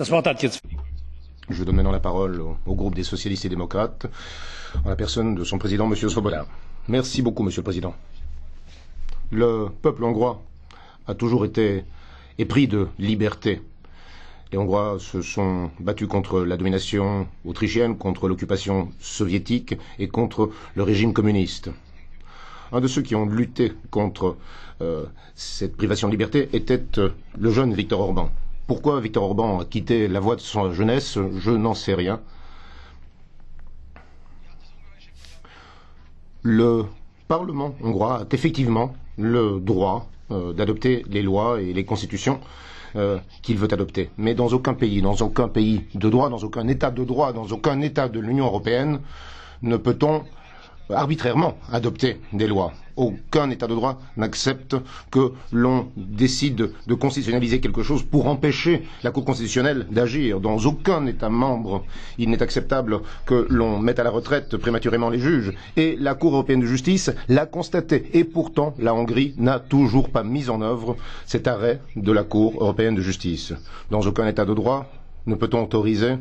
Je donne maintenant la parole au groupe des socialistes et démocrates, en la personne de son président, M. Svoboda. Merci beaucoup, Monsieur le Président. Le peuple hongrois a toujours été épris de liberté. Les Hongrois se sont battus contre la domination autrichienne, contre l'occupation soviétique et contre le régime communiste. Un de ceux qui ont lutté contre cette privation de liberté était le jeune Viktor Orban. Pourquoi Viktor Orban a quitté la voie de sa jeunesse, je n'en sais rien. Le Parlement hongrois a effectivement le droit d'adopter les lois et les constitutions qu'il veut adopter. Mais dans aucun pays de droit, dans aucun État de droit, dans aucun État de l'Union européenne, ne peut-on arbitrairement adopter des lois. Aucun État de droit n'accepte que l'on décide de constitutionnaliser quelque chose pour empêcher la Cour constitutionnelle d'agir. Dans aucun État membre, il n'est acceptable que l'on mette à la retraite prématurément les juges. Et la Cour européenne de justice l'a constaté. Et pourtant, la Hongrie n'a toujours pas mis en œuvre cet arrêt de la Cour européenne de justice. Dans aucun État de droit ne peut-on autoriser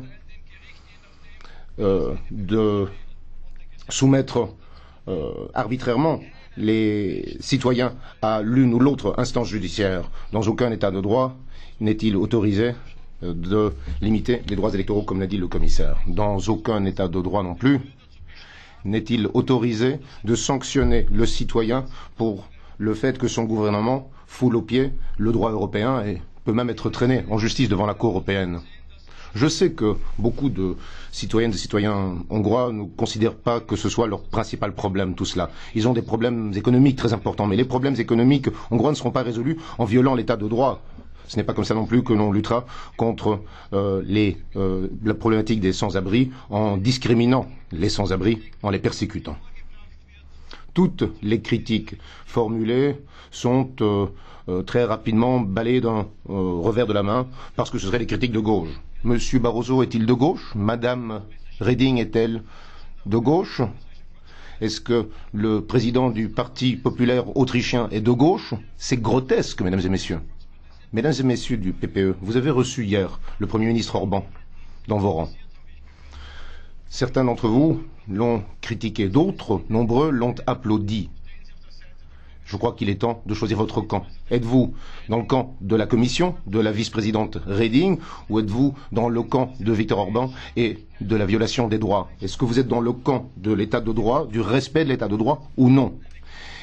de soumettre arbitrairement les citoyens à l'une ou l'autre instance judiciaire. Dans aucun État de droit n'est-il autorisé de limiter les droits électoraux, comme l'a dit le commissaire. Dans aucun État de droit non plus n'est-il autorisé de sanctionner le citoyen pour le fait que son gouvernement foule aux pieds le droit européen et peut même être traîné en justice devant la Cour européenne. Je sais que beaucoup de citoyennes et citoyens hongrois ne considèrent pas que ce soit leur principal problème, tout cela. Ils ont des problèmes économiques très importants, mais les problèmes économiques hongrois ne seront pas résolus en violant l'état de droit. Ce n'est pas comme ça non plus que l'on luttera contre la problématique des sans-abri en discriminant les sans-abri, en les persécutant. Toutes les critiques formulées sont très rapidement balayées d'un revers de la main parce que ce seraient des critiques de gauche. Monsieur Barroso est-il de gauche? Madame Reding est-elle de gauche? Est-ce que le président du Parti populaire autrichien est de gauche? C'est grotesque, mesdames et messieurs. Mesdames et messieurs du PPE, vous avez reçu hier le Premier ministre Orban dans vos rangs. Certains d'entre vous l'ont critiqué, d'autres, nombreux, l'ont applaudi. Je crois qu'il est temps de choisir votre camp. Êtes-vous dans le camp de la Commission, de la vice-présidente Reding, ou êtes-vous dans le camp de Viktor Orban et de la violation des droits? Est-ce que vous êtes dans le camp de l'état de droit, du respect de l'état de droit, ou non?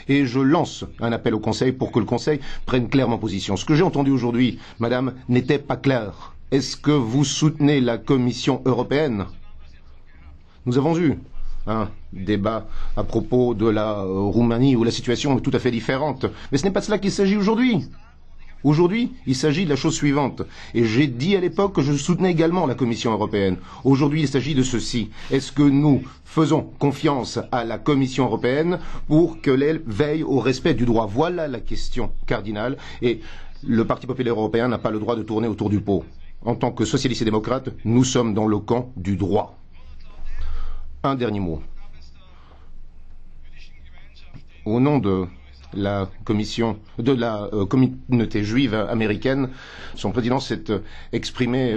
Et je lance un appel au Conseil pour que le Conseil prenne clairement position. Ce que j'ai entendu aujourd'hui, madame, n'était pas clair. Est-ce que vous soutenez la Commission européenne? Nous avons eu un débat à propos de la Roumanie où la situation est tout à fait différente. Mais ce n'est pas de cela qu'il s'agit aujourd'hui. Aujourd'hui, il s'agit de la chose suivante. Et j'ai dit à l'époque que je soutenais également la Commission européenne. Aujourd'hui, il s'agit de ceci. Est-ce que nous faisons confiance à la Commission européenne pour qu'elle veille au respect du droit? Voilà la question cardinale. Et le Parti populaire européen n'a pas le droit de tourner autour du pot. En tant que socialistes et démocrates, nous sommes dans le camp du droit. Un dernier mot. Au nom de la communauté juive américaine, son président s'est exprimé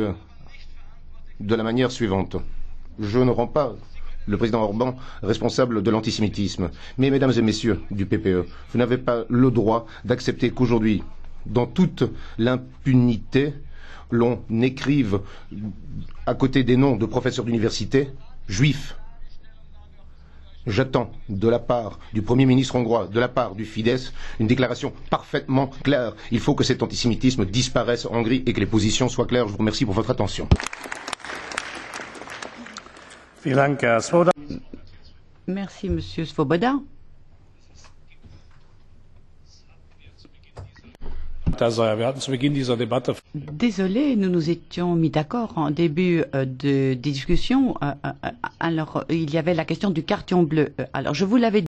de la manière suivante. Je ne rends pas le président Orban responsable de l'antisémitisme. Mais, mesdames et messieurs du PPE, vous n'avez pas le droit d'accepter qu'aujourd'hui, dans toute l'impunité, l'on écrive à côté des noms de professeurs d'université juifs. J'attends de la part du Premier ministre hongrois, de la part du Fidesz, une déclaration parfaitement claire. Il faut que cet antisémitisme disparaisse en Hongrie et que les positions soient claires. Je vous remercie pour votre attention. Merci, Monsieur Svoboda. Désolé, nous nous étions mis d'accord en début de discussion. Alors, il y avait la question du carton bleu. Alors, je vous l'avais